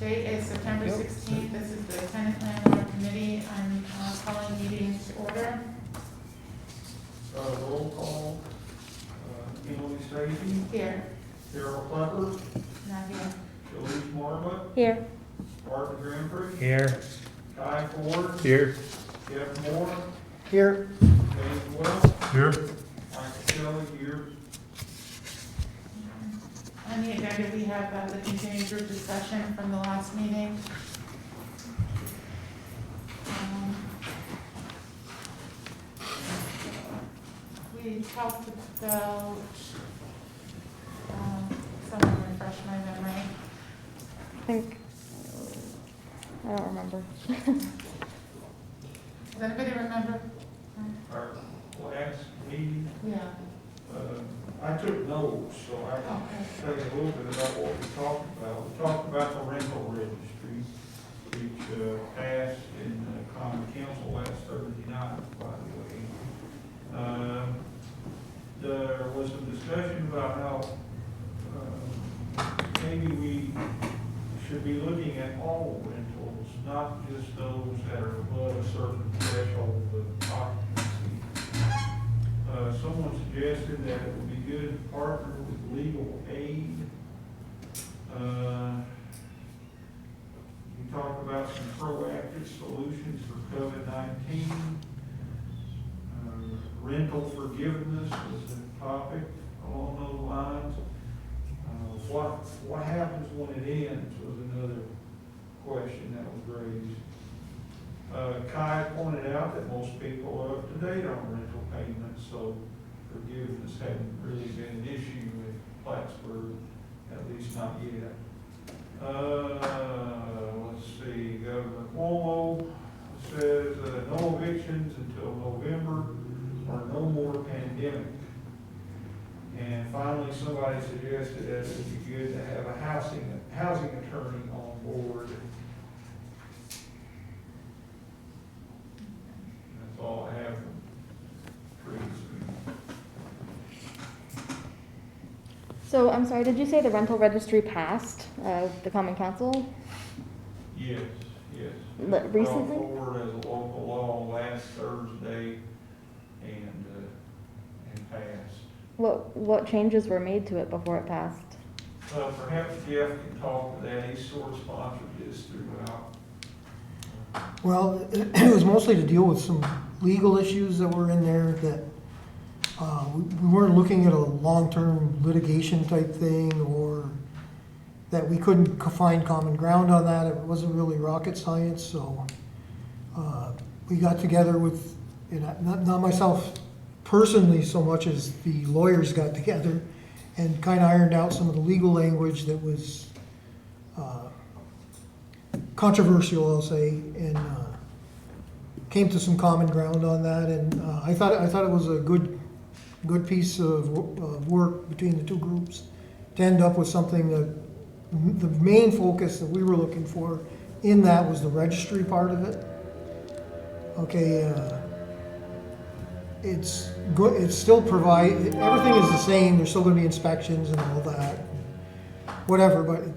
date is September 16th. This is the Tenant Landlord Committee. I'm calling meeting to order. Roll call. Emily Stacy. Here. Carol Klepper. Not here. Elise Marva. Here. Barton Granford. Here. Kai Ford. Here. Jeff Moore. Here. Dave Wells. Here. Michael Shelley here. On the agenda, we have the continuing group discussion from the last meeting. We talked about, someone refresh my memory. I don't remember. Does anybody remember? Our last meeting, Yeah. I took notes, so I can tell you a little bit about what we talked about. We talked about the rental registry, which passed in common council last Thursday night, by the way. There was some discussion about how maybe we should be looking at all rentals, not just those that are above a certain threshold of occupancy. Someone suggested that it would be good to partner with legal aid. We talked about some proactive solutions for COVID-19. Rental forgiveness was a topic along those lines. What happens when it ends was another question that was raised. Kai pointed out that most people are up to date on rental payments, so forgiveness hadn't really been an issue in Plattsburgh, at least not yet. Let's see, Governor Cuomo says no evictions until November or no more pandemic. And finally, somebody suggested that it would be good to have a housing attorney on board. That's all I have from Teresa. So, I'm sorry, did you say the rental registry passed the common council? Yes, yes. Recently? Brought forward as a local law last Thursday and passed. What changes were made to it before it passed? Perhaps Jeff can talk to that. He sort of sponsored this throughout. Well, it was mostly to deal with some legal issues that were in there that we weren't looking at a long-term litigation type thing, or that we couldn't find common ground on that. It wasn't really rocket science, so we got together with, not myself personally so much as the lawyers got together and kind of ironed out some of the legal language that was controversial, I'll say, and came to some common ground on that. And I thought it was a good piece of work between the two groups to end up with something that the main focus that we were looking for in that was the registry part of it. Okay, it's good. It's still everything is the same. There's still going to be inspections and all that, whatever. But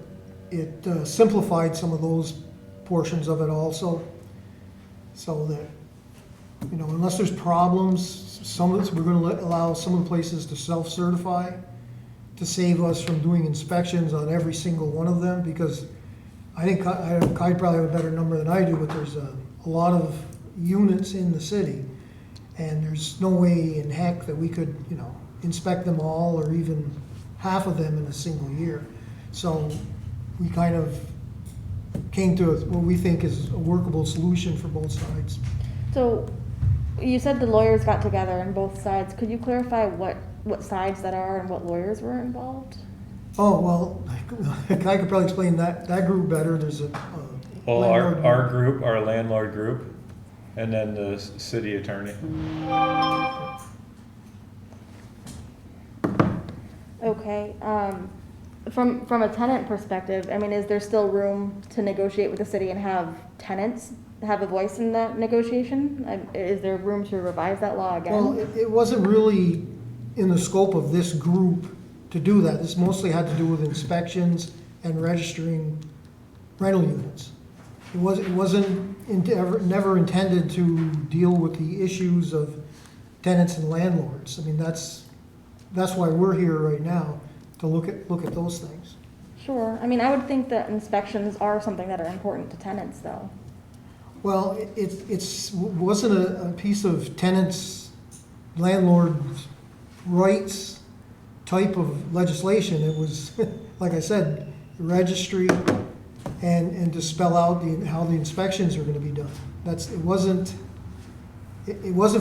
it simplified some of those portions of it also, so that unless there's problems, we're going to allow some of the places to self-certify to save us from doing inspections on every single one of them, because I think I'd probably have a better number than I do, but there's a lot of units in the city, and there's no way in heck that we could, inspect them all or even half of them in a single year. So we kind of came to what we think is a workable solution for both sides. So, you said the lawyers got together on both sides. Could you clarify what sides that are and what lawyers were involved? Oh, well, I could probably explain that group better. There's Well, our group, our landlord group, and then the city attorney. Okay. From a tenant perspective, I mean, is there still room to negotiate with the city and have tenants have a voice in that negotiation? Is there room to revise that law again? Well, it wasn't really in the scope of this group to do that. This mostly had to do with inspections and registering rental units. It wasn't never intended to deal with the issues of tenants and landlords. I mean, that's why we're here right now, to look at those things. Sure. I mean, I would think that inspections are something that are important to tenants, though. Well, it wasn't a piece of tenants, landlords' rights type of legislation. It was, like I said, registry and to spell out how the inspections are gonna be done. It wasn't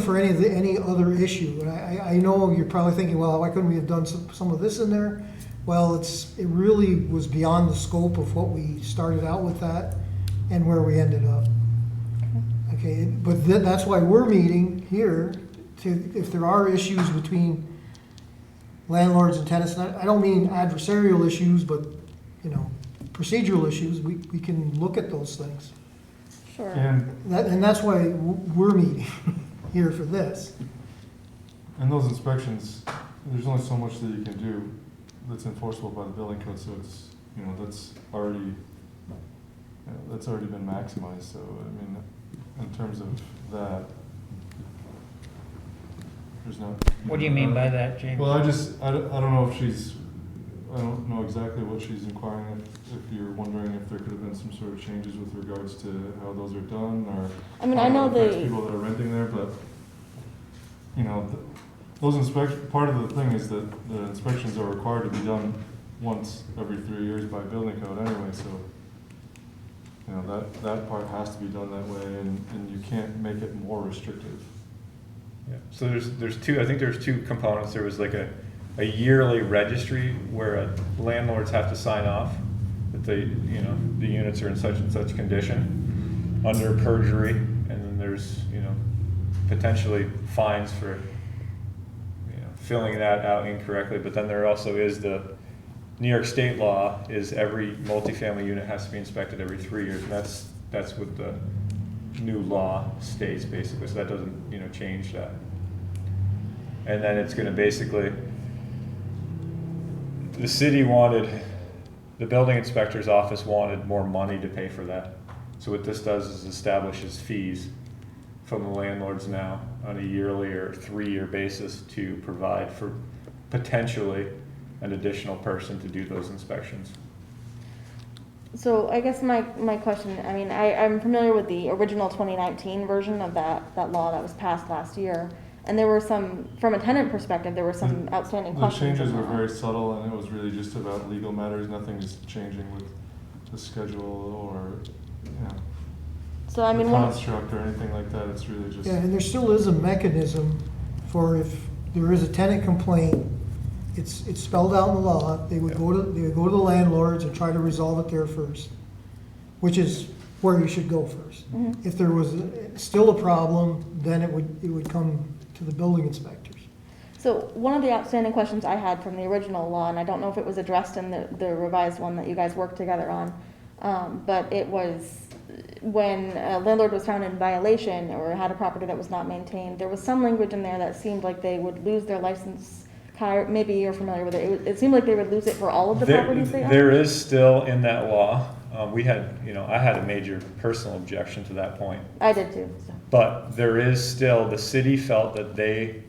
for any other issue. And I know you're probably thinking, well, why couldn't we have done some of this in there? Well, it really was beyond the scope of what we started out with that and where we ended up. Okay, but that's why we're meeting here, if there are issues between landlords and tenants, and I don't mean adversarial issues, but, procedural issues, we can look at those things. Sure. And that's why we're meeting here for this. And those inspections, there's only so much that you can do that's enforceable by the building code, so it's, that's already been maximized, so, I mean, in terms of that, there's no. What do you mean by that, James? Well, I don't know if I don't know exactly what she's inquiring, if you're wondering if there could have been some sort of changes with regards to how those are done, or. I mean, I know how it affects people that are renting there, but, those part of the thing is that the inspections are required to be done once every 3 years by building code anyway, so, that part has to be done that way, and you can't make it more restrictive. Yeah. So there's two components. There was like a yearly registry where landlords have to sign off that the units are in such and such condition under perjury, and then there's, potentially fines for, filling that out incorrectly. But then there also is the New York state law is every multifamily unit has to be inspected every 3 years, and that's what the new law states basically, so that doesn't, change that. And then it's gonna basically, the city the building inspector's office wanted more money to pay for that. So what this does is establishes fees from the landlords now on a yearly or 3-year basis to provide for potentially an additional person to do those inspections. So I guess my question, I mean, I'm familiar with the original 2019 version of that law that was passed last year. And there were some, from a tenant perspective, there were some outstanding The questions. changes were very subtle, and it was really just about legal matters. Nothing is changing with the schedule or, So I mean, the construct or anything like that. It's really just. Yeah, and there still is a mechanism for if there is a tenant complaint, it's spelled out in the law, they would go to the landlords and try to resolve it there first, which is where you should go first. Mhm. If there was still a problem, then it would come to the building inspectors. so one of the outstanding questions I had from the original law, and I don't know if it was addressed in the revised one that you guys worked together on, but it was when a landlord was found in violation or had a property that was not maintained, there was some language in there that seeed like they would lose their license. Kyle, maybe you're familiar with it. It seemed like they would lose it for all of the properties they own. There is still in that law, I had a major personal objection to that point. I did too. So. But there is still, the city felt that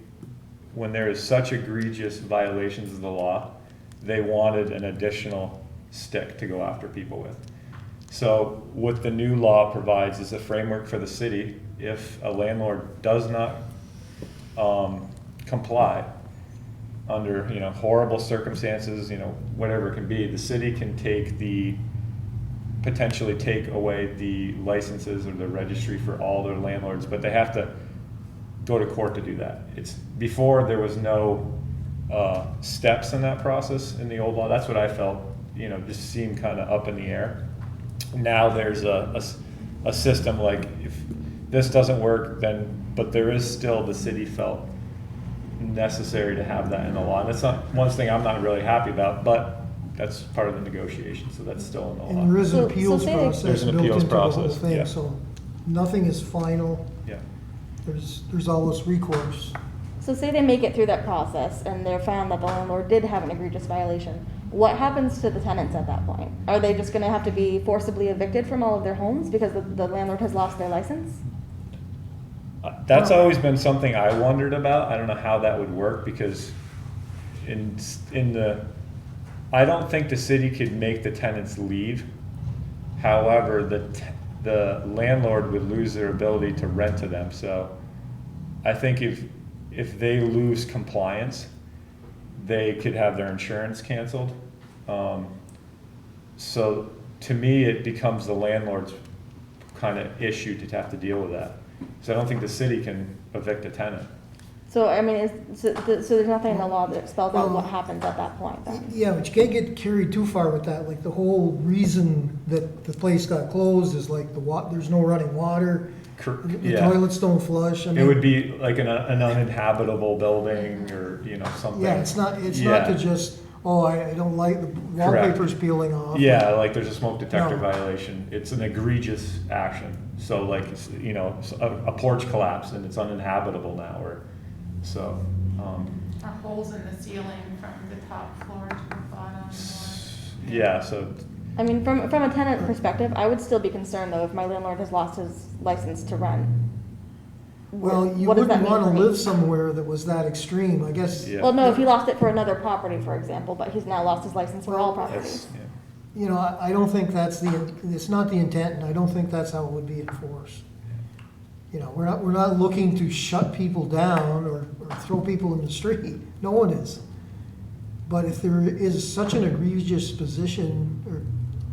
when there is such egregious violations of the law, they wanted an additional stick to go after people with. So what the new law provides is a framework for the city. If a landlord does not comply under horrible circumstances, whatever it can be, the city can potentially take away the licenses or the registry for all their landlords, but they have to go to court to do that. Before there was no steps in that process in the old law. That's what I felt, just seemed kind of up in the air. Now there's a system like if this doesn't work, but there is still, the city felt necessary to have that in the law. And that's not one thing I'm not really happy about, but that's part of the negotiation, so that's still in the law. And there is an So appeals say they- process There's an built appeals into the whole process, thing, yeah. so nothing is final. Yeah. There's always recourse. So say they make it through that process and they're found that the landlord did have an egregious violation. what happens to the tenants at that point? Are they just gonna have to be forcibly evicted from all of their homes because the landlord has lost their license? That's always been something I wondered about. I don't know how that would work because I don't think the city could make the tenants leave. However, the landlord would lose their ability to rent to them. So I think if they lose compliance, they could have their insurance canceled. So to me, it becomes the landlord's kind of issue to have to deal with that. So I don't think the city can evict a tenant. So, I mean, so there's nothing in the law that spells out what happens at that point then? Yeah, but you can't get carried too far with that. Like the whole reason that the place got closed is like there's no running water. The Yeah. toilets don't flush. I It mean, would be like an uninhabitable building or, something. yeah, it's not to Yeah. just, oh, I don't like the wallpaper's peeling off. Yeah, like there's a smoke detector No. violation. It's an egregious action. So like, a porch collapsed and it's uninhabitable now so. Or holes in the ceiling from the top floor to the bottom or. Yeah, so, I mean, from a tenant perspective, I would still be concerned though if my landlord has lost his license to rent. Well, you What does that wouldn't mean want to for me? live somewhere that was that extreme, I guess. yeah. Well, no, if he lost it for another property, for example, but he's now lost his license for all properties. Yeah. You know, I don't think it's not the intent, and I don't think that's how it would be enforced. You know, we're not looking to shut people down or throw people in the street. No one is. But if there is such an egregious position or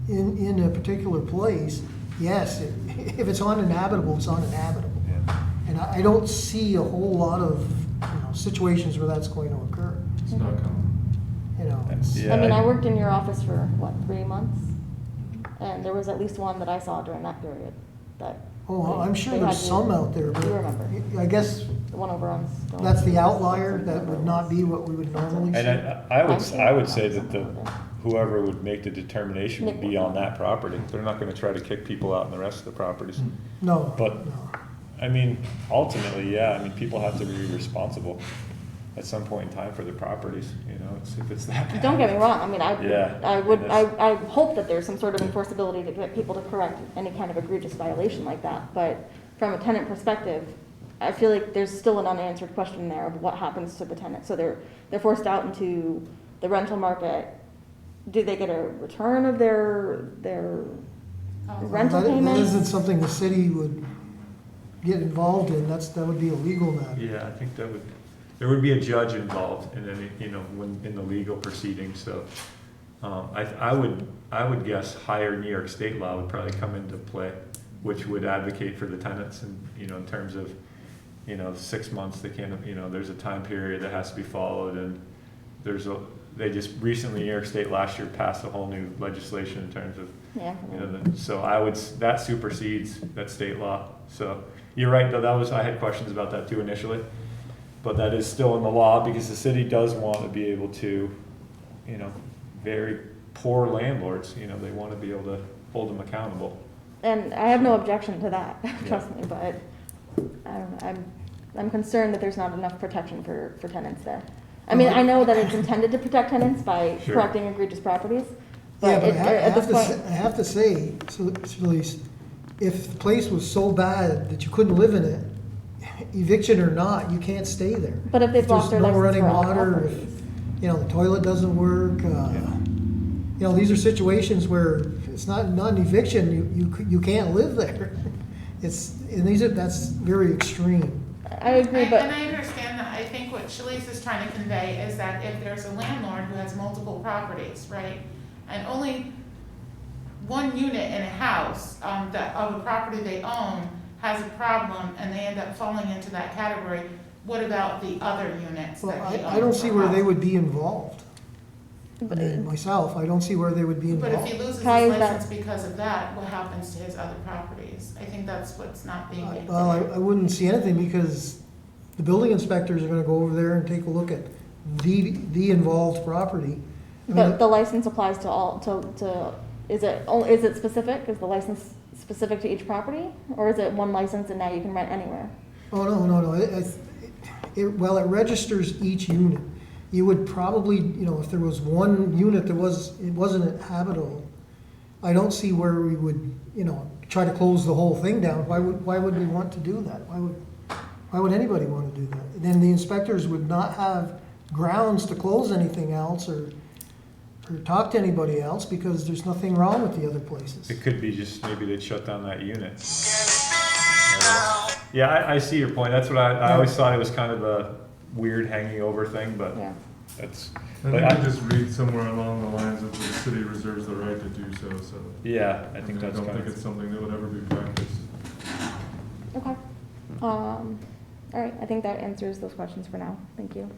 in a particular place, yes, if it's uninhabitable, it's uninhabitable. Yeah. And I don't see a whole lot of, situations where that's going to occur. It's not common. Yeah, I mean, I worked in your office for, 3 months? And there was at least one that I saw during that period that. Oh, I'm sure they there's had to- some out there, but You remember, I guess the one over on. Stone. that's the outlier. That would not be what we would normally see. And I would say that whoever would make the determination would be on that property. They're not gonna try to kick people out in the rest of the properties. No. But- no. I mean, ultimately, yeah, people have to be responsible at some point in time for their properties, if it's that bad. Don't get me wrong, I mean, Yeah, I hope that there's some sort of enforceability to get people to correct any kind of egregious violation like that, but from a tenant perspective, I feel like there's still an unanswered question there of what happens to the tenant. So they're forced out into the rental market. Do they get a return of their rental That payments? isn't something the city would get involved in. That would be a legal matter. Yeah, I think there would be a judge involved in any, when, in the legal proceedings, so. I would guess higher New York state law would probably come into play, which would advocate for the tenants and, in terms of, 6 months, they can't, there's a time period that has to be followed and they just recently, New York State last year passed a whole new legislation in terms of, Yeah. so that supersedes that state law. So you're right, though, I had questions about that too initially. But that is still in the law because the city does want to be able to, very poor landlords, they want to be able to hold them accountable. And I have no objection to that, trust me, but I don't know, I'm concerned that there's not enough protection for tenants there. I mean, I know that it's intended to protect tenants by Sure. correcting egregious properties, Yeah, but but at this point. I have to say, so if the place was so bad that you couldn't live in it, eviction or not, you can't stay there. But if they've If lost their there's no license running for all water, properties. if, the toilet doesn't work, these are situations where it's not an eviction, you can't live there. That's very extreme. I agree, but. And I understand that. I think what Shalice is trying to convey is that if there's a landlord who has multiple properties, right? And only one unit in a house, of a property they own has a problem and they end up falling into that category, what about the other units Well, that he owns? I don't see for where they housing? would be involved. I mean, myself, I don't see where they would be But if involved. he loses his How is that- license because of that, what happens to his other properties? I think that's what's not being made Well, clear. I wouldn't see anything because the building inspectors are gonna go over there and take a look at the involved property. I mean, But the license applies to all, is it specific? Is the license specific to each property? Or is it one license and now you can rent anywhere? Oh, no. Well, it registers each unit. you would probably, you know, if there was one unit that it wasn't habitable, I don't see where we would, you know, try to close the whole thing down. Why would we want to do that? Why would anybody want to do that? Then the inspectors would not have grounds to close anything else or talk to anybody else because there's nothing wrong with the other places. It could be just maybe they'd shut down that unit. Yeah, I see your point. That's what I always thought it was kind of a weird hanging over thing, but Yeah. that's, I but think I, I just read somewhere along the lines of the city reserves the right to do so, so. yeah, I I think mean, I that's don't kind think of. it's something that would ever be practiced. Okay. All right, I think that answers those questions for now. Thank you.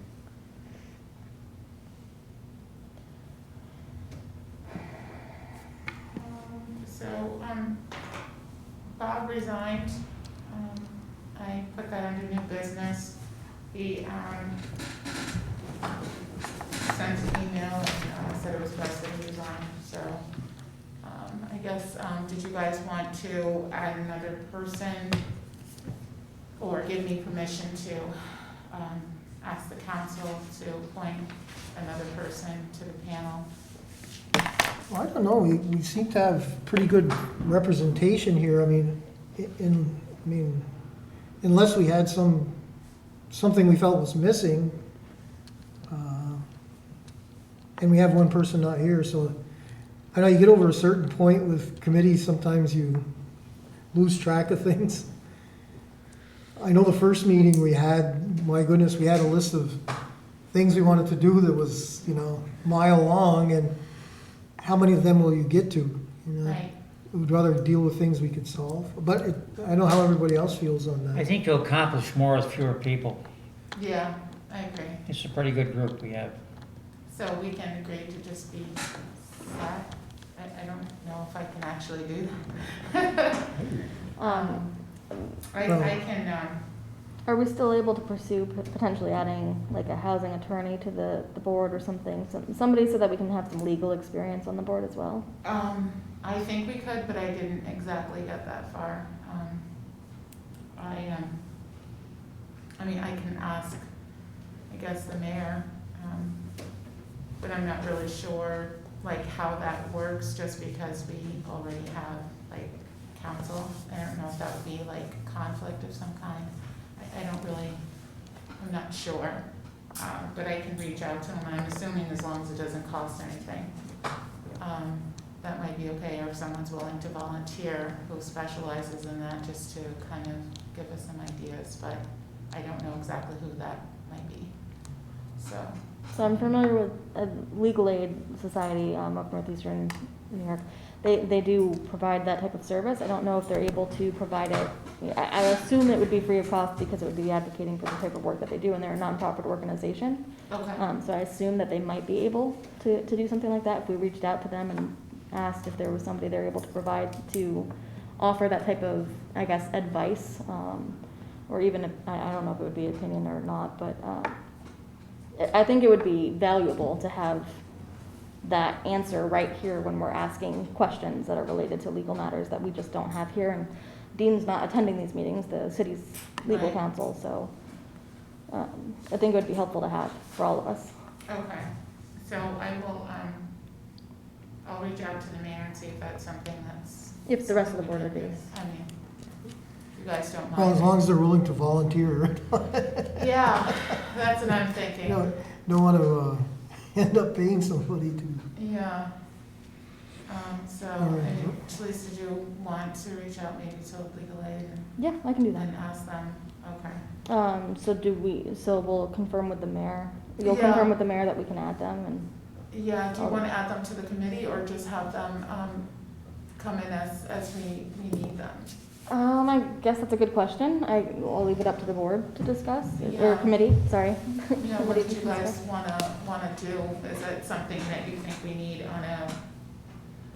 So, Bob resigned. I put that under new business. He, sent an email and, said it was best that he resigned, so, I guess, did you guys want to add another person or give me permission to, ask the council to appoint another person to the panel? Well, I don't know, we seem to have pretty good representation here. I mean, unless we had something we felt was missing, and we have one person not here, so I know you get over a certain point with committees, sometimes you lose track of things. I know the first meeting we had, my goodness, we had a list of things we wanted to do that was, you know, mile long, and how many of them will you get to? You know, Right. we'd rather deal with things we could solve, but I don't know how everybody else feels on I that. think you'll accomplish more with fewer people. Yeah, I agree. It's a pretty good group we have. So we can agree to just be that? I don't know if I can actually do that. I can, Are we still able to pursue potentially adding like a housing attorney to the board or something? Somebody so that we can have some legal experience on the board as well? I think we could, but I didn't exactly get that far. I mean, I can ask, I guess, the mayor, but I'm not really sure, like, how that works, just because we already have, like, council. I don't know if that would be, like, conflict of some kind. I don't really, I'm not sure, but I can reach out to him. I'm assuming as long as it doesn't cost anything. That might be okay, or if someone's willing to volunteer who specializes in that, just to kind of give us some ideas, but I don't know exactly who that might be, so. So I'm familiar with a legal aid society up northeastern New York. They do provide that type of service. I don't know if they're able to provide it. I assume it would be free of cost because it would be advocating for the type of work that they do, and they're a nonprofit organization. Okay. So I assume that they might be able to do something like that if we reached out to them and asked if there was somebody they're able to provide to offer that type of, I guess, advice, or even, I don't know if it would be opinion or not, but I think it would be valuable to have that answer right here when we're asking questions that are related to legal matters that we just don't have here. And Dean's not attending these meetings, the city's legal Right. counsel, so I think it would be helpful to have for all of us. Okay, so I will, I'll reach out to the mayor and see if that's something that's. If the rest of the board something we agrees. can do. I mean, you guys don't mind. Well, as long as they're willing to volunteer. Yeah, that's what I'm thinking. Don't want to end up paying somebody to. Yeah. So, All right. I mean, Shalice, did you want to reach out maybe to legal aid Yeah, I can do that. and ask them? Okay. So we'll confirm with the mayor. You'll Yeah. confirm with the mayor that we can add them and, Yeah, do you want to add them to the committee or just have them, come in as we need them? I guess that's a good question. I'll leave it up to the board to discuss, or Yeah. committee, sorry. You know, what Committee did to you guys discuss. wanna do? Is it something that you think we need on a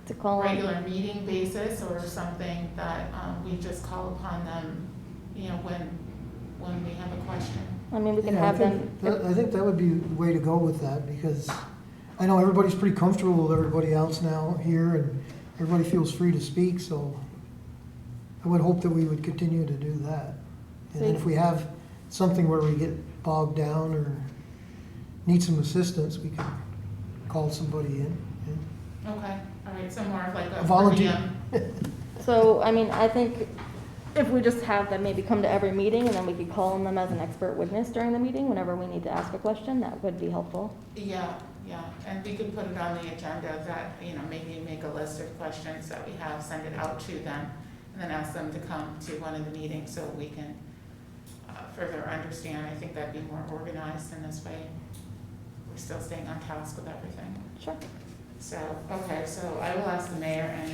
To call on. regular meeting basis, or something that, we just call upon them, you know, when we have a question? I mean, we can Yeah, have them. I think that would be the way to go with that, because I know everybody's pretty comfortable with everybody else now here, and everybody feels free to speak, so I would hope that we would continue to do that. And then if we have something where we get bogged down or need some assistance, we can call somebody in. Okay, all right, so more of like a. A volunteer. per diem. So, I mean, I think if we just have them maybe come to every meeting, and then we could call on them as an expert witness during the meeting, whenever we need to ask a question, that would be helpful. Yeah, and we could put it on the agenda that, maybe make a list of questions that we have, send it out to them, and then ask them to come to one of the meetings so we can further understand. I think that'd be more organized in this way. We're still staying on task with everything. Sure. So, okay, so I will ask the mayor and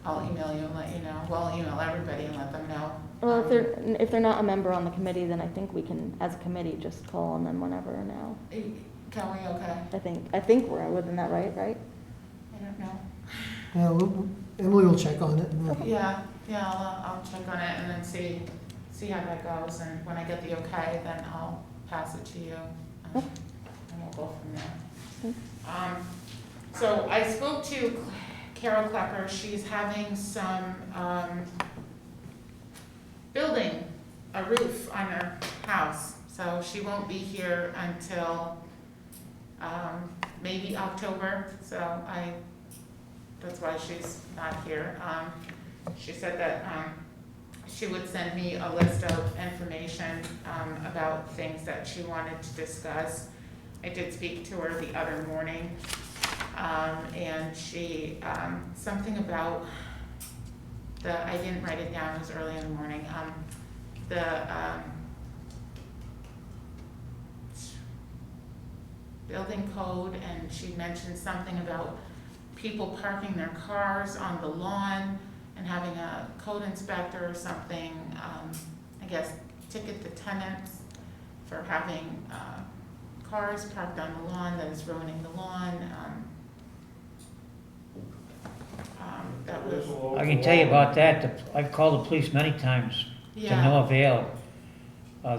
I'll email you and let you know. Well, I'll email everybody and let them know. Well, if they're not a member on the committee, then I think we can, as a committee, just call on them whenever now. Can we, okay? I think we're within that, right? I don't know. Yeah, Emily will check on it. And, Yeah, I'll check on it and then see how that goes. And when I get the okay, then I'll pass it to you. And we'll go from there. So I spoke to Carol Klepper. She's having some, building a roof on her house. So she won't be here until, maybe October. So that's why she's not here. She said that, she would send me a list of information, about things that she wanted to discuss. I did speak to her the other morning. And she, something about I didn't write it down, it was early in the morning, building code, and she mentioned something about people parking their cars on the lawn and having a code inspector or something, I guess, ticket the tenants for having, cars parked on the lawn that is ruining the lawn. That was, I can tell you about that. I've called the police many times to no yeah, avail.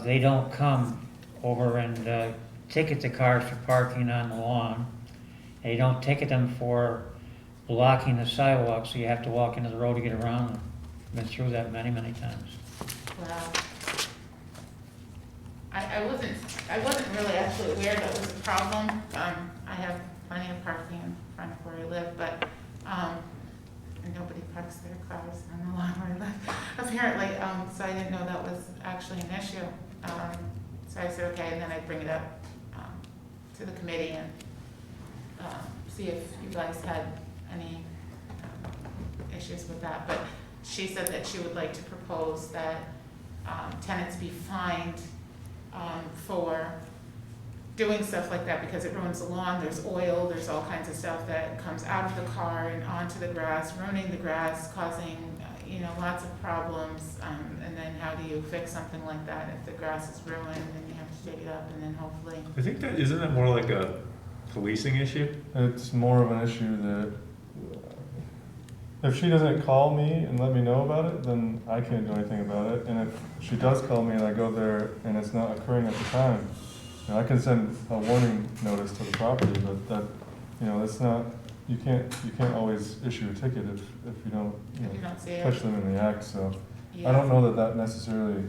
They don't come over and ticket the cars for parking on the lawn. They don't ticket them for blocking the sidewalk, so you have to walk into the road to get around them. Been through that many, many times. wow. I wasn't really actually aware that was a problem. I have plenty of parking in front of where I live, but, and nobody parks their cars on the lawn where I live, apparently, so I didn't know that was actually an issue. So I said, okay, and then I'd bring it up, to the committee and, see if you guys had any, issues with that. But she said that she would like to propose that, tenants be fined, for doing stuff like that because it ruins the lawn. There's oil, there's all kinds of stuff that comes out of the car and onto the grass, ruining the grass, causing, lots of problems. And then how do you fix something like that if the grass is ruined and you have to dig it up and then hopefully. I think isn't that more like a policing issue? It's more of an issue that if she doesn't call me and let me know about it, then I can't do anything about it. And if she does call me and I go there and it's not occurring at the time, I can send a warning notice to the property, but that, it's not, you can't always issue a ticket if you don't, If you don't see it. catch them in the act. So Yeah. I don't know that necessarily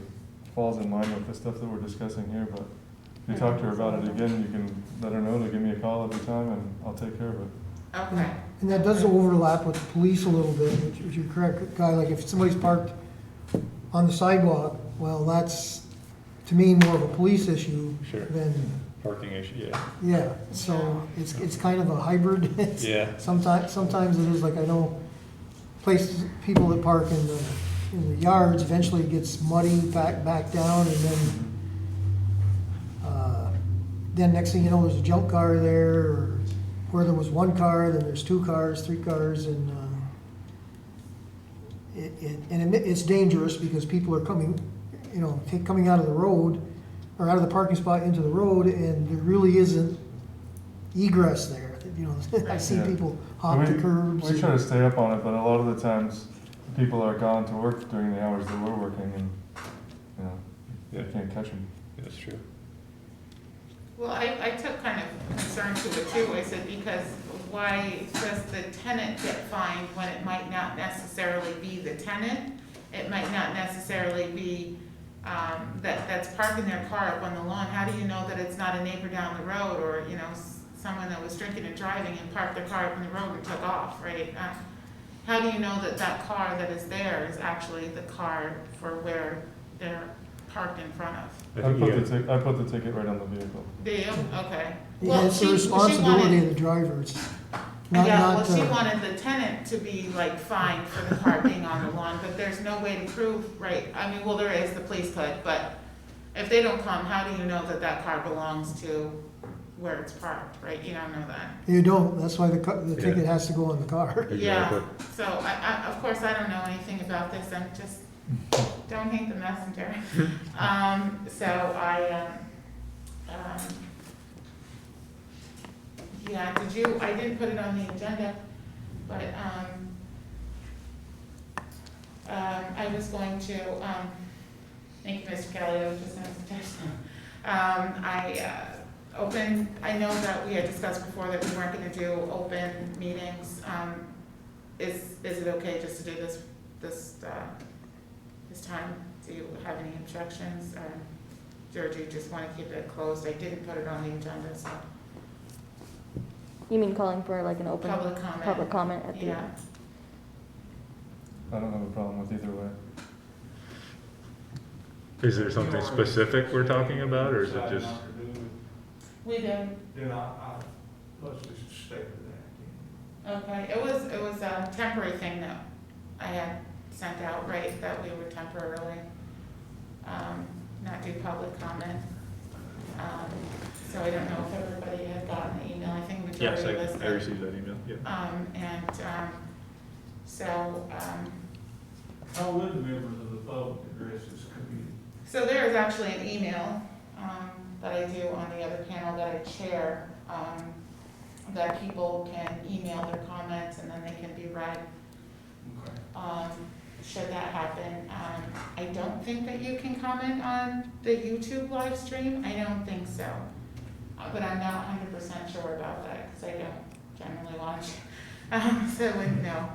falls in line with the stuff that we're discussing here, but if you talk to her about it again, you can let her know to give me a call every time and I'll take care of it. Okay. and that does overlap with the police a little bit, which you're correct, Guy. Like if somebody's parked on the sidewalk, well, that's, to me, more of a police issue Sure. than, Parking issue, yeah. yeah. So it's kind of a hybrid. It's- Yeah. Sometimes it is, like I know places, people that park in the yards, eventually it gets muddy, back down, and then next thing you know, there's a junk car there, or where there was one car, then there's 2 cars, 3 cars, and it's dangerous because people are coming, coming out of the road, or out of the parking spot into the road, and there really isn't egress there. I see Yeah. people hop the curbs. We try to stay up on it, but a lot of the times, people are gone to work during the hours that we're working, and, Yeah. you can't catch them. That's true. Well, I took kind of concern to it too. I said, because why does the tenant get fined when it might not necessarily be the tenant? It might not necessarily be that's parking their car up on the lawn, how do you know that it's not a neighbor down the road, or, you know, someone that was drinking and driving and parked their car up on the road and took off, right? How do you know that that car that is there is actually the car for where they're parked in front of? I put the ticket right on the vehicle. Do you? Okay. Yeah, Well, it's the she responsibility wanted- of the driver. It's not, Yeah, well, not, she wanted the tenant to be like fined for the car being on the lawn, but there's no way to prove, right? I mean, well, there is, the police could, but if they don't come, how do you know that that car belongs to where it's parked, right? You don't know that. you don't, that's why the Yeah. ticket has to go on the car. Yeah, Exactly. so of course, I don't know anything about this, I'm just, don't hate the messenger. So yeah, I didn't put it on the agenda, but, I was going to, thank you, Mr. Kelly, I was just gonna suggest, I know that we had discussed before that we weren't gonna do open meetings. Is it okay just to do this time? Do you have any objections, or do you just wanna keep it closed? I didn't put it on the agenda, so, You mean calling for like an open? public comment. Public comment at the Yeah. end? I don't have a problem with either way. Is there something specific we're talking about, or is it just? We did, Then let's just stay with that. okay, it was a temporary thing that I had sent out, right, that we would temporarily, not do public comment. So I don't know if everybody had gotten the email, I think Yes, majority of us I did. received that email, yeah. So, How would the members of the public address this committee? so there is actually an email, that I do on the other panel that I chair, that people can email their comments and then they can be read, Okay. should that happen. I don't think that you can comment on the YouTube live stream, I don't think so. But I'm not 100% sure about that, because I don't generally watch, so I wouldn't know.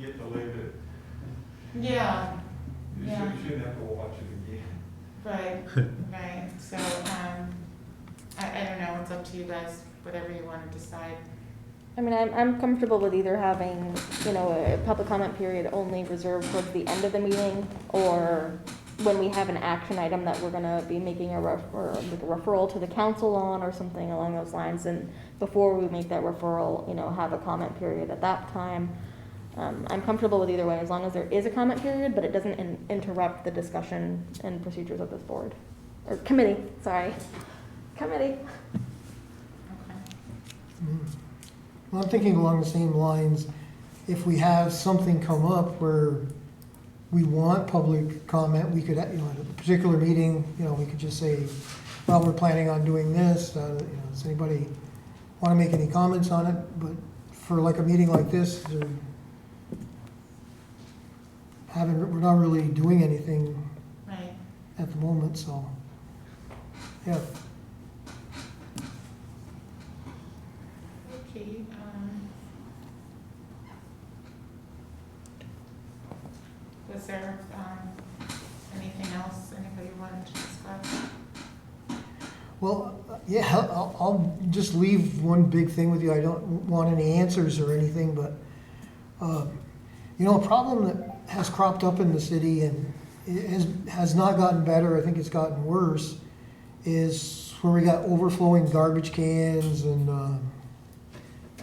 Get to live it. Yeah, You Yeah. shouldn't have to watch it again. right, right, so, I don't know, it's up to you guys, whatever you wanna decide. I mean, I'm comfortable with either having, you know, a public comment period only reserved towards the end of the meeting, or when we have an action item that we're gonna be making a referral to the council on, or something along those lines, and before we make that referral, you know, have a comment period at that time. I'm comfortable with either way, as long as there is a comment period, but it doesn't interrupt the discussion and procedures of this board, or committee, sorry, committee. Okay. Mm. Well, I'm thinking along the same lines, if we have something come up where we want public comment, we could, you know, at a particular meeting, you know, we could just say, well, we're planning on doing this, you know, does anybody want to make any comments on it? But for like a meeting like this, we're not really doing anything Right, at the moment, so, yeah. okay, was there, anything else anybody wanted to discuss? Well, yeah, I'll just leave one big thing with you. I don't want any answers or anything, but, you know, a problem that has cropped up in the city and it has not gotten better, I think it's gotten worse, is where we got overflowing garbage cans and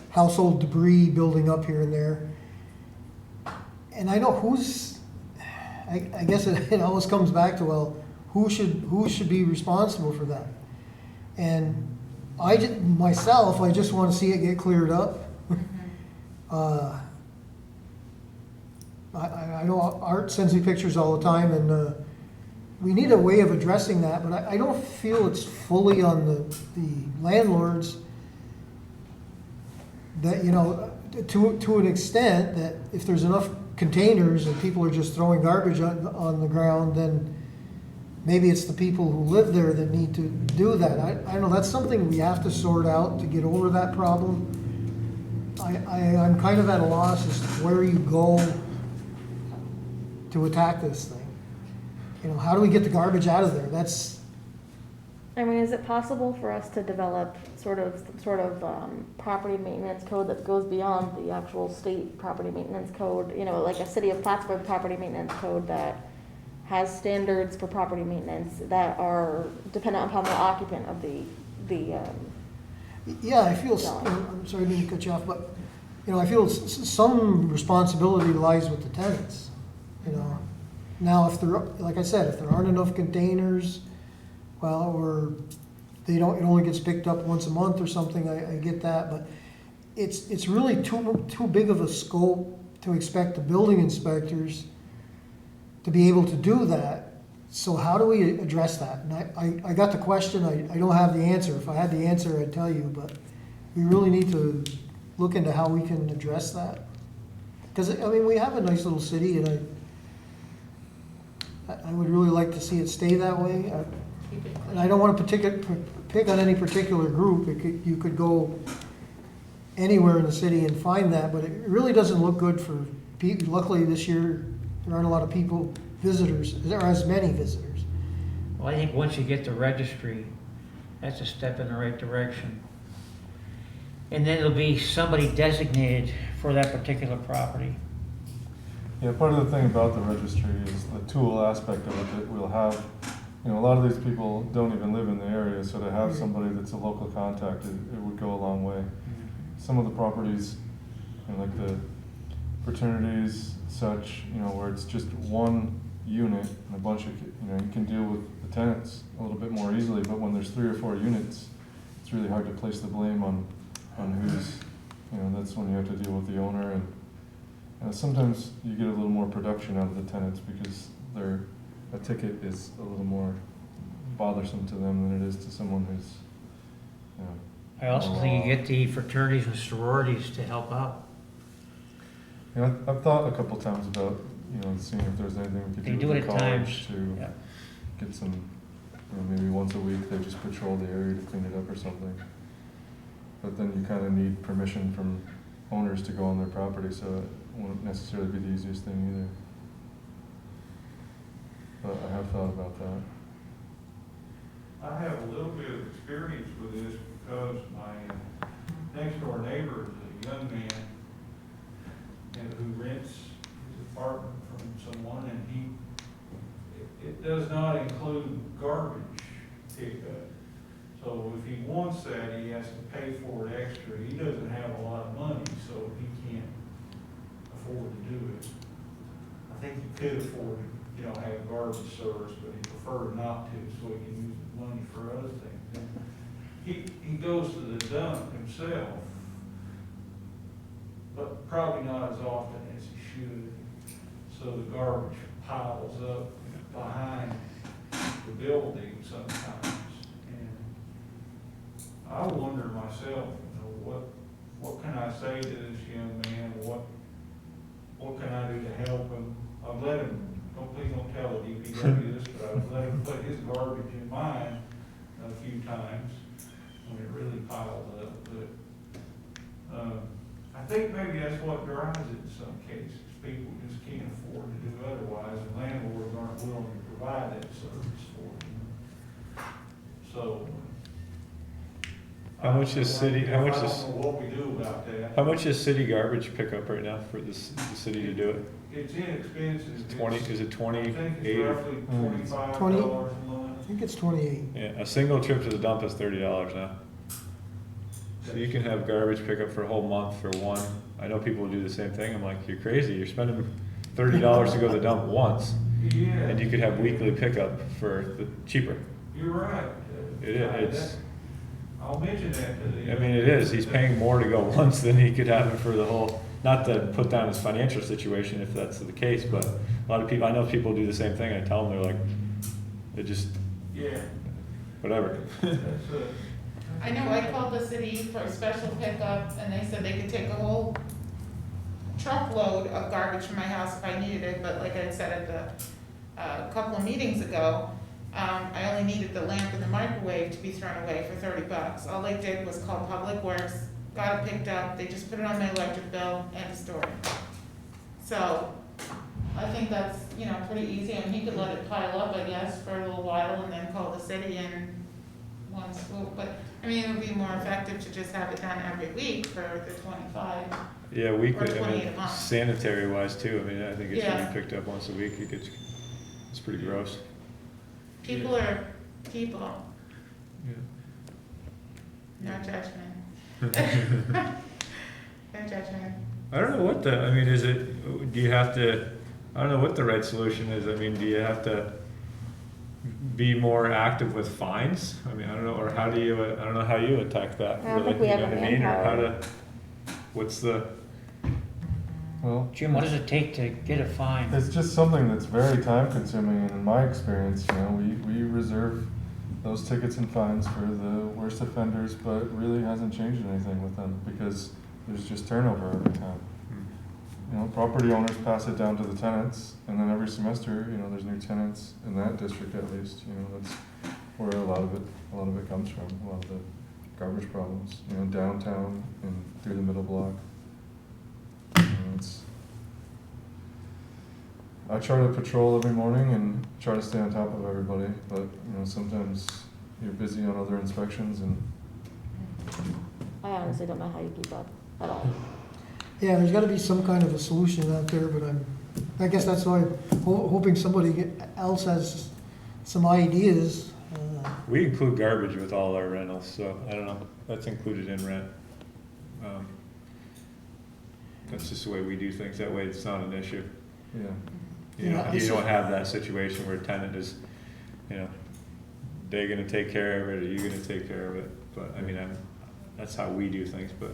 household debris building up here and there. And I know I guess it always comes back to, well, who should be responsible for that? And I just want to see it get cleared up. I know Art sends me pictures all the time, and we need a way of addressing that, but I don't feel it's fully on the landlords that, you know, to an extent that if there's enough containers and people are just throwing garbage on the ground, then maybe it's the people who live there that need to do that. I know that's something we have to sort out to get over that problem. I'm kind of at a loss as to where you go to attack this thing. how do we get the garbage out of there? That's, I mean, is it possible for us to develop sort of property maintenance code that goes beyond the actual state property maintenance code? Like a city of Plattsburgh property maintenance code that has standards for property maintenance that are dependent upon the occupant of the yeah, I feel, I'm sorry, I didn't cut you off, but, I feel some responsibility lies with the tenants. Now, if there, like I said, if there aren't enough containers, well, or it only gets picked up once a month or something, I get that, but it's really too big of a scope to expect the building inspectors to be able to do that. So how do we address that? And I got the question, I don't have the answer. If I had the answer, I'd tell you, but we really need to look into how we can address that. Because, we have a nice little city, and I would really like to see it stay that way. Keep it And I don't want to pick on any particular group. You could go anywhere in the city and find that, but it really doesn't look good for people. Luckily, this year, there aren't a lot of visitors. There aren't as many visitors. Well, I think once you get the registry, that's a step in the right direction. And then it'll be somebody designated for that particular property. Yeah, part of the thing about the registry is the tool aspect of it, that we'll have, a lot of these people don't even live in the area, so to have somebody that's a local contact, it would go a long way. Some of the properties, like the fraternities, such, where it's just one unit and a bunch of, you can deal with the tenants a little bit more easily, but when there's 3 or 4 units, it's really hard to place the blame on who's, that's when you have to deal with the owner, and sometimes you get a little more production out of the tenants because a ticket is a little more bothersome to them than it is to someone who's, I also think you get the fraternities and sororities to help out. I've thought a couple times about, seeing if there's anything we could They do do with it the at times. college to Yeah. get some, maybe once a week they just patrol the area to clean it up or something. But then you kind of need permission from owners to go on their property, so it won't necessarily be the easiest thing either. But I have thought about that. I have a little bit of experience with this because my next door neighbor is a young man who rents his apartment from someone, and it does not include garbage pickup. So if he wants that, he has to pay for it extra. He doesn't have a lot of money, so he can't afford to do it. I think he could afford to, have garbage service, but he preferred not to, so he can use the money for other things. And he goes to the dump himself, but probably not as often as he should. So the garbage piles up behind the building sometimes. I wonder myself, what can I say to this young man? What can I do to help him? I've let him, please don't tell the DPW this, but I've let him put his garbage in mine a few times when it really piled up. But I think maybe that's what drives it in some cases. People just can't afford to do otherwise, and landlords aren't willing to provide that service for them. So. How much is city, how much I is, don't know what we do about that. how much is city garbage pickup right now for the city to do it? It's inexpensive. 20, is it I think 28? it's roughly $25 a month. I think it's 28. Yeah, a single trip to the dump is $30 now. So you can have garbage pickup for a whole month for one. I know people do the same thing. I'm like, you're crazy. You're spending $30 to go to the dump once, Yeah. and you could have weekly pickup for the cheaper. You're right. It's, I'll mention that to the. I mean, it is. He's paying more to go once than he could have it for the whole. Not to put down his financial situation if that's the case, but a lot of people, I know people do the same thing. I tell them, they're like, it just, Yeah. whatever. That's, I know I called the city for a special pickup, and they said they could take a whole truckload of garbage from my house if I needed it, but like I said at the, couple of meetings ago, I only needed the lamp and the microwave to be thrown away for $30. All they did was call Public Works, got it picked up, they just put it on my electric bill, and stored it. So, I think that's, you know, pretty easy, and he could let it pile up, I guess, for a little while and then call the city and one swoop, but, I mean, it would be more effective to just have it done every week for the 25. Yeah, weekly, Or I 28 mean, a month. sanitary wise too, I mean, I think it should Yeah. be picked up once a week, it's pretty gross. People are people, Yeah. no judgment. No judgment. I don't know what I mean, do you have to, I don't know what the right solution is, I mean, do you have to be more active with fines? I mean, I don't know, or how do you, I don't know how you attack that, I don't really, think we you have know the what I mean, or how manpower. to, what's the, Well, Jim, what does it take to get a fine? it's just something that's very time consuming, and in my experience, you know, we reserve those tickets and fines for the worst offenders, but it really hasn't changed anything with them, because there's just turnover every time. You know, property owners pass it down to the tenants, and then every semester, you know, there's new tenants in that district at least, you know, that's where a lot of it comes from, a lot of the garbage problems, you know, downtown and through the middle block. You know, I try to patrol every morning and try to stay on top of everybody, but, you know, sometimes you're busy on other inspections and, I honestly don't know how you keep up at all. Yeah, there's gotta be some kind of a solution out there, but I guess that's why I'm hoping somebody else has some ideas. we include garbage with all our rentals, so, I don't know, that's included in rent. That's just the way we do things, that way it's not an issue. yeah. You don't have that situation where a tenant is, you know, they're gonna take care of it, or you're gonna take care of it, but, I mean, that's how we do things, but.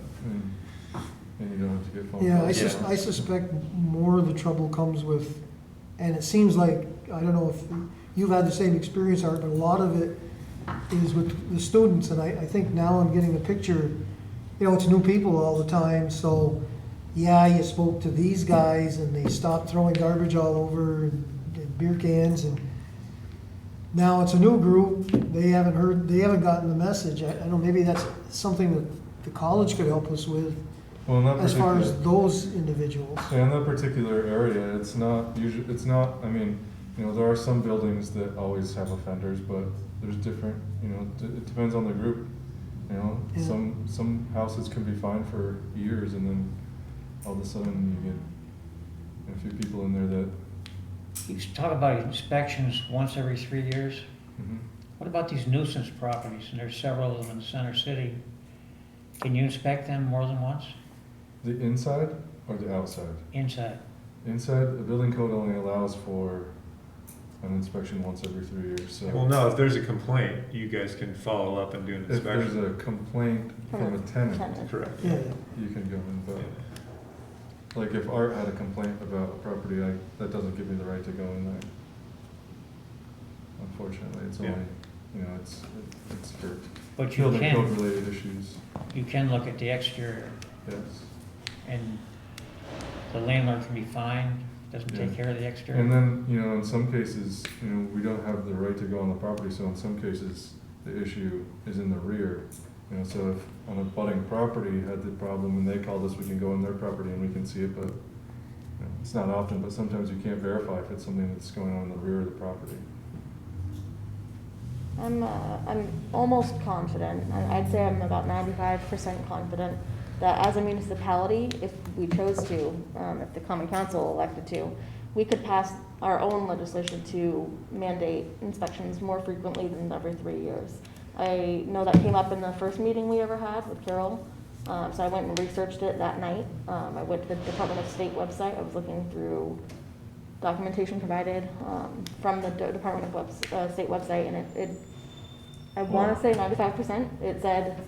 And you don't have to get phone Yeah, calls. I suspect more of the trouble comes with, and it seems like, I don't know if you've had the same experience, Art, but a lot of it is with the students, and I think now I'm getting a picture, you know, it's new people all the time, so, yeah, you spoke to these guys, and they stopped throwing garbage all over, and beer cans, and now it's a new group, they haven't gotten the message. I don't know, maybe that's something that the college could help us with, Well, in that as far as particular, those individuals. yeah, in that particular area, it's not, I mean, you know, there are some buildings that always have offenders, but there's different, you know, it depends on the group. You know, Yeah. some houses can be fine for years, and then all of a sudden you get a few people in there that, You talk about inspections once every 3 years. mhm. What about these nuisance properties? And there's several of them in Center City. Can you inspect them more than once? The inside or the outside? Inside? Inside, the building code only allows for an inspection once every 3 years, so. Well, no, if there's a complaint, you guys can follow up and do an If there's inspection. a complaint from a tenant, Correct. Yeah, you can go in, but, Yeah. like, if Art had a complaint about a property, that doesn't give me the right to go in there. Unfortunately, it's Yeah. only, you know, it's for But you building code can, related issues, you can look at the exterior, yes. and the landlord can be fined, doesn't take Yeah. care of the exterior. And then, you know, in some cases, you know, we don't have the right to go on the property, so in some cases, the issue is in the rear. You know, so if on a budding property had the problem and they called us, we can go in their property and we can see it, but, you know, it's not often, but sometimes you can't verify if it's something that's going on in the rear of the property. I'm almost confident, I'd say I'm about 95% confident that as a municipality, if we chose to, if the common council elected to, we could pass our own legislation to mandate inspections more frequently than every 3 years. I know that came up in the first meeting we ever had with Carol, so I went and researched it that night. I went to the Department of State website, I was looking through documentation provided from the Department of State website, and I want to say 95%, it said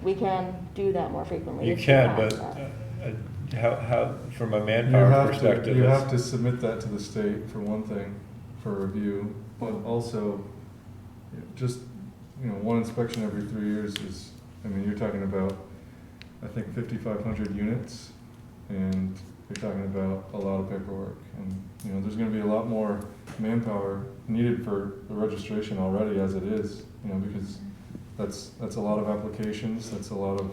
we can do that more frequently. You if we can, pass but that. how, from a You manpower have perspective, to, you that's- have to submit that to the state for one thing, for review, but also, just, you know, one inspection every 3 years is, I mean, you're talking about, I think, 5,500 units, and you're talking about a lot of paperwork, and, you know, there's gonna be a lot more manpower needed for the registration already as it is, you know, because that's a lot of applications, that's a lot of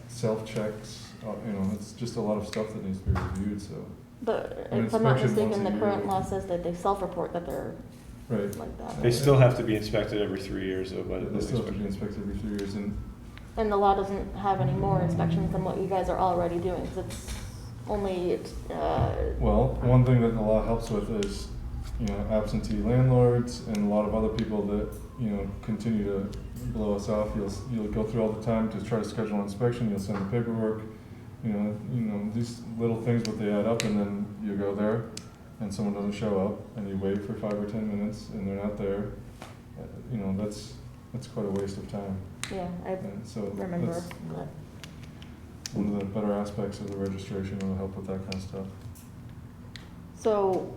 self-checks, you know, it's just a lot of stuff that needs to be reviewed, so. But An if I'm not inspection mistaken, the once a current year. law says that they self-report that they're Right. like that. They still have to be inspected every 3 years though by the They building still have to be inspector. inspected every 3 years, and And the law doesn't have any more inspections than what you guys are already doing, 'cause it's only, well, one thing that the law helps with is, you know, absentee landlords and a lot of other people that, you know, continue to blow us off. You'll go through all the time to try to schedule an inspection, you'll send the paperwork, you know, these little things, but they add up, and then you go there, and someone doesn't show up, and you wait for 5 or 10 minutes, and they're not there. You know, that's quite a waste of time. yeah, I And so remember that's that. one of the better aspects of the registration, will help with that kind of stuff. So,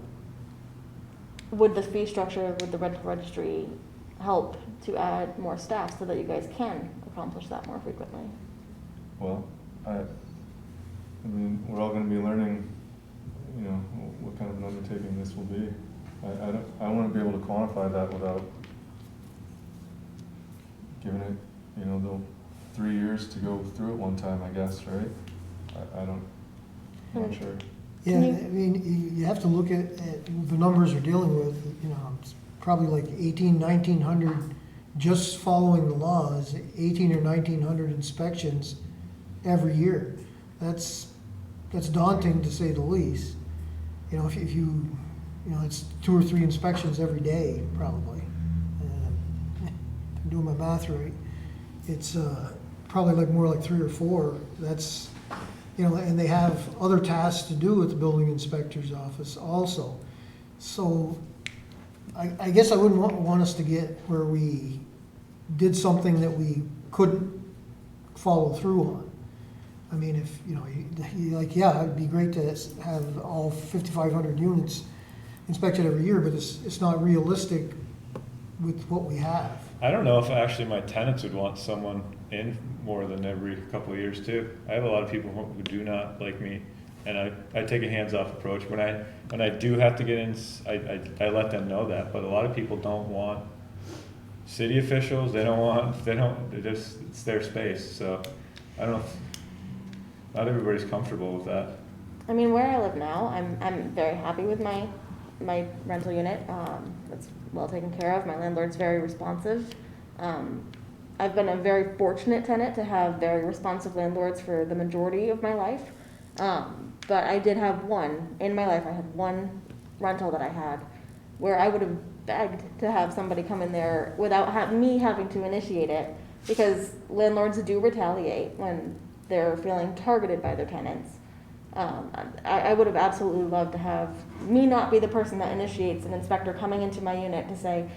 would the fee structure with the rental registry help to add more staff so that you guys can accomplish that more frequently? Well, I mean, we're all gonna be learning, you know, what kind of an undertaking this will be. I wanna be able to quantify that without giving it, you know, the 3 years to go through it one time, I guess, right? I'm not sure. Yeah, Can you- I mean, you have to look at the numbers you're dealing with, you know, it's probably like 1,900, just following the laws, 18 or 1,900 inspections every year. That's daunting to say the least. You know, if you know, it's 2 or 3 inspections every day, probably. If I'm doing my math right, it's probably like more like 3 or 4. That's, you know, and they have other tasks to do at the building inspector's office also. So I guess I wouldn't want us to get where we did something that we couldn't follow through on. I mean, if, you know, like, yeah, it'd be great to have all 5,500 units inspected every year, but it's not realistic with what we have. I don't know if actually my tenants would want someone in more than every couple of years too. I have a lot of people who do not like me, and I take a hands-off approach. When I do have to get in, I let them know that, but a lot of people don't want city officials, it's their space, so I don't know, not everybody's comfortable with that. I mean, where I live now, I'm very happy with my rental unit. It's well taken care of. My landlord's very responsive. I've been a very fortunate tenant to have very responsive landlords for the majority of my life. But I did have one, in my life, I had one rental that I had where I would have begged to have somebody come in there without me having to initiate it, because landlords do retaliate when they're feeling targeted by their tenants. I would have absolutely loved to have me not be the person that initiates an inspector coming into my unit to say,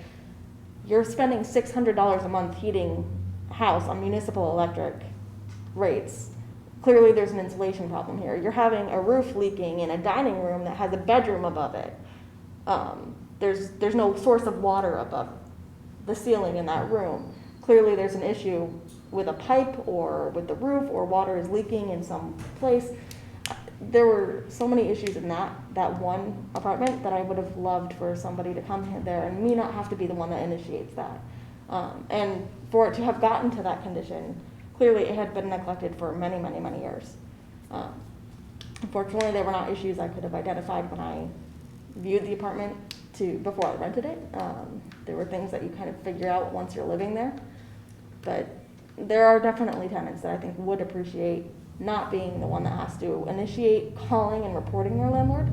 you're spending $600 a month heating a house on municipal electric rates. Clearly there's an insulation problem here. You're having a roof leaking in a dining room that has a bedroom above it. There's no source of water above the ceiling in that room. Clearly there's an issue with a pipe or with the roof, or water is leaking in some place. There were so many issues in that one apartment that I would have loved for somebody to come in there and me not have to be the one that initiates that. And for it to have gotten to that condition, clearly it had been neglected for many, many, many years. Unfortunately, they were not issues I could have identified when I viewed the apartment before I rented it. There were things that you kind of figure out once you're living there. But there are definitely tenants that I think would appreciate not being the one that has to initiate calling and reporting their landlord,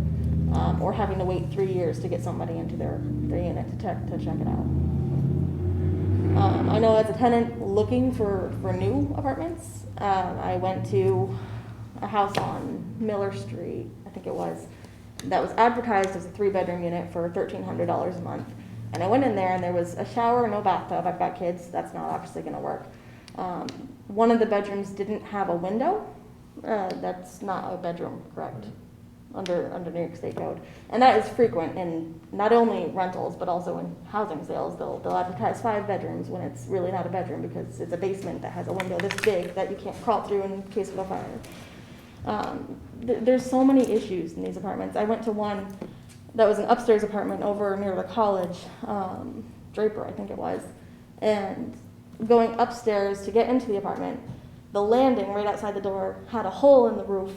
or having to wait 3 years to get somebody into their unit to check it out. I know as a tenant looking for new apartments, I went to a house on Miller Street, I think it was, that was advertised as a 3-bedroom unit for $1,300 a month. And I went in there and there was a shower, no bathtub. I've got kids, that's not obviously gonna work. One of the bedrooms didn't have a window. That's not a bedroom, correct? Under New York State code. And that is frequent in not only rentals, but also in housing sales. They'll advertise 5 bedrooms when it's really not a bedroom, because it's a basement that has a window this big that you can't crawl through in case of a fire. There's so many issues in these apartments. I went to one that was an upstairs apartment over near the college, Draper, I think it was. And going upstairs to get into the apartment, the landing right outside the door had a hole in the roof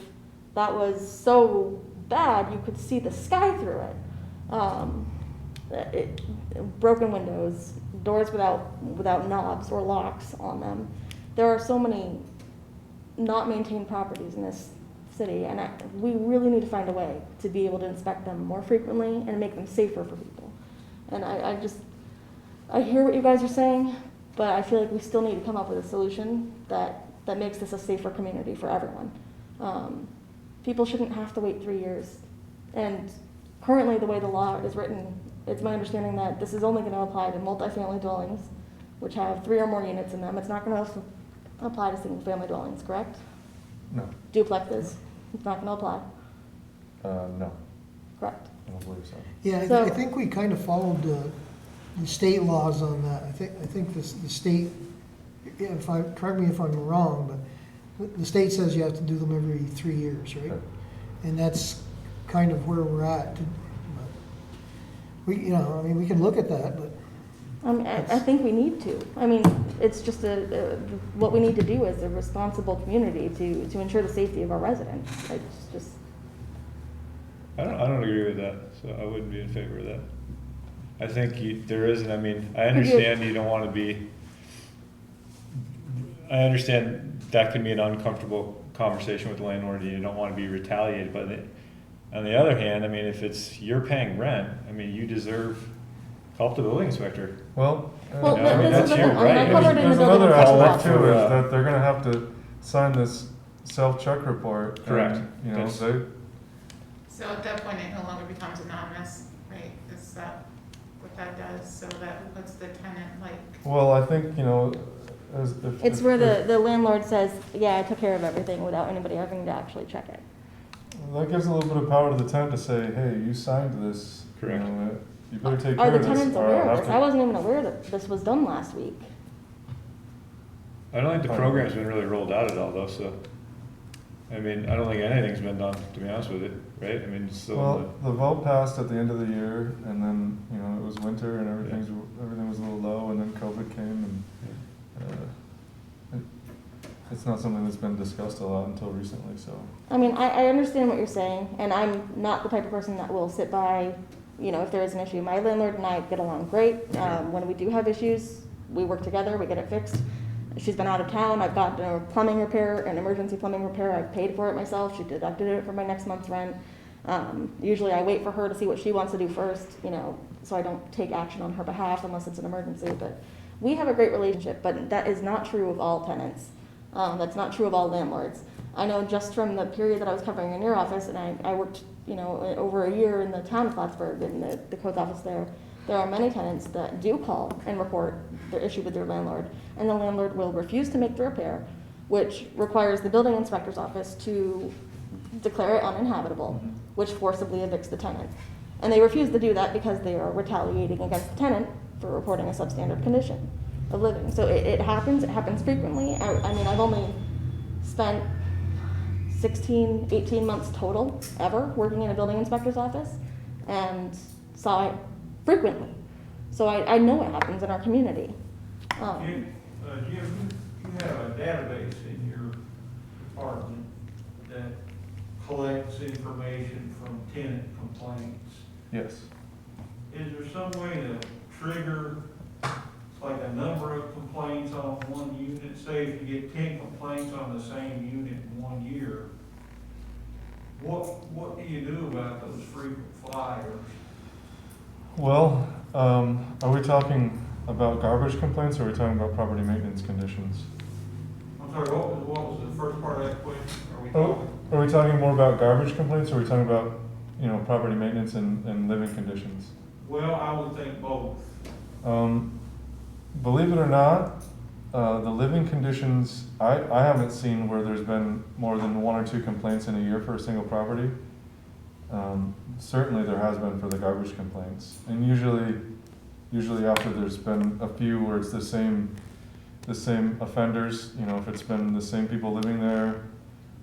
that was so bad, you could see the sky through it. Broken windows, doors without knobs or locks on them. There are so many not maintained properties in this city, and we really need to find a way to be able to inspect them more frequently and make them safer for people. And I hear what you guys are saying, but I feel like we still need to come up with a solution that makes this a safer community for everyone. People shouldn't have to wait 3 years. And currently, the way the law is written, it's my understanding that this is only going to apply to multifamily dwellings, which have 3 or more units in them. It's not going to apply to single-family dwellings, correct? No, Duplexes, it's not going to apply, no, correct? I don't believe so. Yeah, So- I think we kind of followed the state laws on that. I think the state, yeah, correct me if I'm wrong, but the state says you have to do them every 3 years, right? Right. And that's kind of where we're at. We, we can look at that, but I think we need to. I mean, it's just what we need to do as a responsible community to ensure the safety of our residents. It's just, I don't agree with that, so I wouldn't be in favor of that. I think there isn't, I mean, I understand you don't want to be, I understand that can be an uncomfortable conversation with the landlord, and you don't want to be retaliated, but on the other hand, I mean, if you're paying rent, I mean, you deserve, call up the building inspector. Well, well, I mean, this is that's your I mean, I right. covered it in the there's building another inspection aspect law. too, is that they're gonna have to sign this self-check report. and, Correct. You know, That's- So at that point, it no longer becomes anonymous, right? Is that what that does? So that puts the tenant like, well, I think, if. It's where the landlord says, yeah, I took care of everything without anybody having to actually check it. That gives a little bit of power to the tenant to say, hey, you signed this. Correct. You better take Are care the of this. tenants or aware I'll of have this? I wasn't even aware that this was done last week. I don't think the program's been really rolled out at all though, so, I mean, I don't think anything's been done, to be honest with you, right? I mean, so, Well, the vote passed at the end of the year, and then, it was winter and everything was a little low, and then COVID came, and, it's not something that's been discussed a lot until recently, so. I mean, I understand what you're saying, and I'm not the type of person that will sit by, if there is an issue. My landlord and I get along great. When we do have issues, we work together, we get it fixed. She's been out of town, I've gotten a plumbing repair, an emergency plumbing repair, I've paid for it myself, she deducted it from my next month's rent. Usually I wait for her to see what she wants to do first, so I don't take action on her behalf unless it's an emergency, but we have a great relationship, but that is not true of all tenants. That's not true of all landlords. I know just from the period that I was covering in your office, and I worked, over a year in the town of Plattsburgh in the codes office there are many tenants that do call and report their issue with their landlord, and the landlord will refuse to make the repair, which requires the building inspector's office to declare it uninhabitable, which forcibly evicts the tenant. And they refuse to do that because they are retaliating against the tenant for reporting a substandard condition of living. So it happens frequently. I mean, I've only spent 16, 18 months total ever working in a building inspector's office, and saw it frequently. So I know what happens in our community. Jim, you have a database in your department that collects information from tenant complaints. Yes. Is there some way to trigger like a number of complaints on one unit? Say if you get 10 complaints on the same unit in 1 year, what do you do about those frequent flyers? Well, are we talking about garbage complaints, or are we talking about property maintenance conditions? I'm sorry, what was the first part of that question? Are we Oh, talking? are we talking more about garbage complaints, or are we talking about, property maintenance and living conditions? Well, I would think both. Believe it or not, the living conditions, I haven't seen where there's been more than 1 or 2 complaints in a year for a single property. Certainly there has been for the garbage complaints, and usually after there's been a few where it's the same offenders, if it's been the same people living there,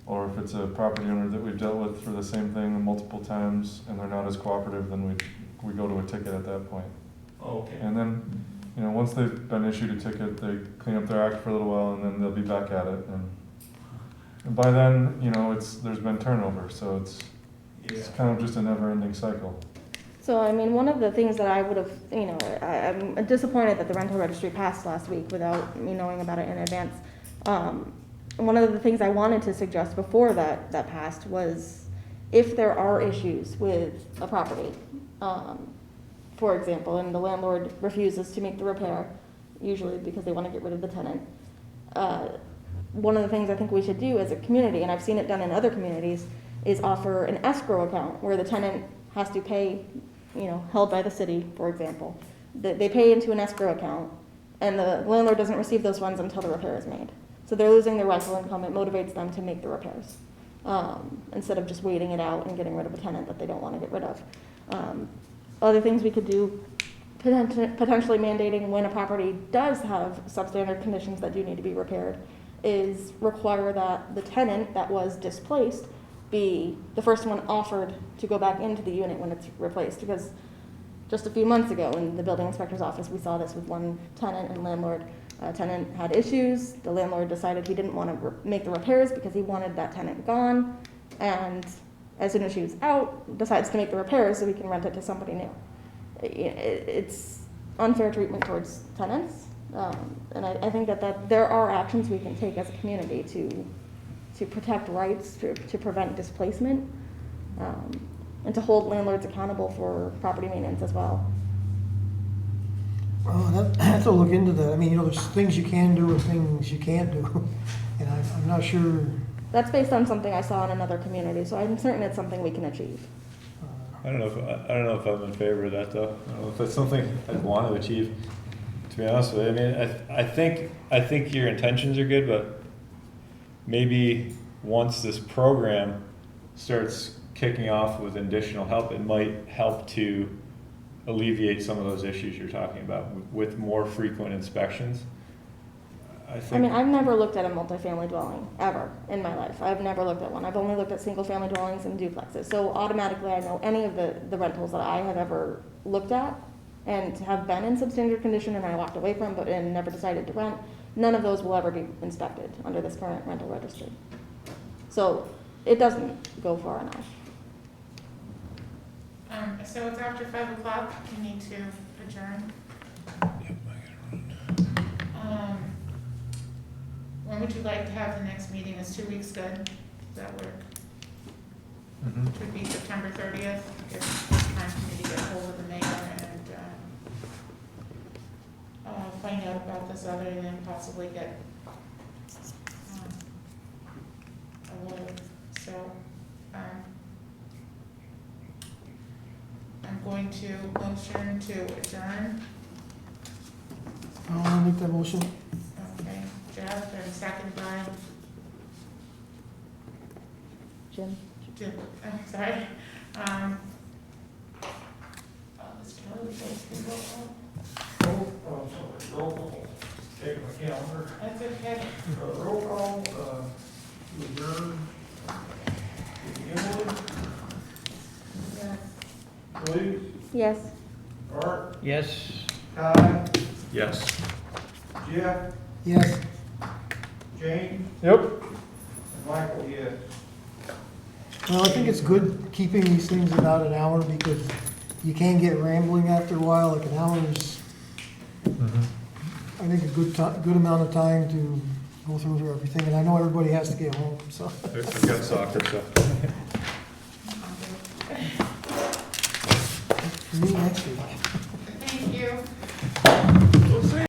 or if it's a property owner that we've dealt with for the same thing multiple times and they're not as cooperative, then we go to a ticket at that point. Okay. And then, once they've been issued a ticket, they clean up their act for a little while, and then they'll be back at it. And by then, there's been turnover, so it's. Yeah. It's kind of just a never-ending cycle. So, I mean, one of the things that I would have, you know, I'm disappointed that the rental registry passed last week without me knowing about it in advance. One of the things I wanted to suggest before that passed was if there are issues with a property, for example, and the landlord refuses to make the repair, usually because they want to get rid of the tenant, one of the things I think we should do as a community, and I've seen it done in other communities, is offer an escrow account where the tenant has to pay, you know, held by the city, for example. They pay into an escrow account, and the landlord doesn't receive those funds until the repair is made. So they're losing their rental income. It motivates them to make the repairs, instead of just waiting it out and getting rid of a tenant that they don't want to get rid of. Other things we could do, potentially mandating when a property does have substandard conditions that do need to be repaired, is require that the tenant that was displaced be the first one offered to go back into the unit when it's replaced. Because just a few months ago in the building inspector's office, we saw this with one tenant and landlord. Tenant had issues. The landlord decided he didn't want to make the repairs because he wanted that tenant gone. And as soon as she was out, decides to make the repairs so he can rent it to somebody new. It's unfair treatment towards tenants. And I think that there are actions we can take as a community to protect rights, to prevent displacement, and to hold landlords accountable for property maintenance as well. Well, I have to look into that. I mean, you know, there's things you can do and things you can't do. And I'm not sure. That's based on something I saw in another community, so I'm certain it's something we can achieve. I don't know if I'm in favor of that though. I don't know if that's something I'd want to achieve, to be honest with you. I mean, I think your intentions are good, but maybe once this program starts kicking off with additional help, it might help to alleviate some of those issues you're talking about with more frequent inspections. I mean, I've never looked at a multifamily dwelling, ever, in my life. I've never looked at one. I've only looked at single-family dwellings and duplexes. So automatically, I know any of the rentals that I have ever looked at and have been in substandard condition and I walked away from and never decided to rent, none of those will ever be inspected under this current rental registry. So it doesn't go far enough. So it's after 5 o'clock, we need to adjourn. When would you like to have the next meeting? Is 2 weeks good? Does that work? Mm-hmm. It would be September 30th. Gives time for me to get hold of the mayor and find out about this other and then possibly get a lawyer. So I'm going to motion to adjourn. I'll make that motion. Okay, Jeff, and second by Jim? Jim, I'm sorry. This Kelly, roll call. Roll call. Take my calendar. That's okay. Roll call, to adjourn. Emily, Yes. please. Yes. Art, Yes. Ty, Yes. Jeff, Yes. James, Yep. and Michael, yes. Well, I think it's good keeping these things about an hour because you can get rambling after a while. Like an hour is, I think, a good amount of time to go through everything. And I know everybody has to get home, so. I've got soccer, so. For me next week.